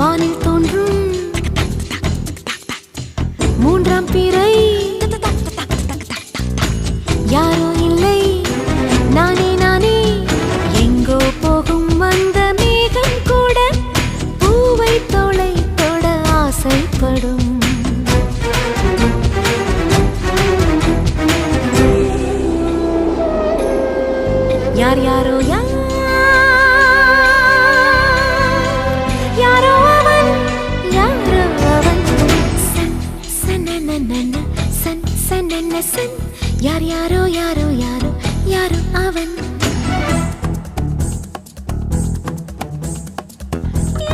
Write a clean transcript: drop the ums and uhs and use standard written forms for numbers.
வானில் தோன்றும் மூன்றாம் பிறை யாரோ இல்லை நானே நானே எங்கோ போகும் அந்த மேகம் கூட பூவை தோளை தொட ஆசைப்படும் யார் யாரோ யாரோ அவன் யாரோ அவன் சன் சன் சன் சன் யார் யாரோ யாரோ யாரோ யாரோ அவன்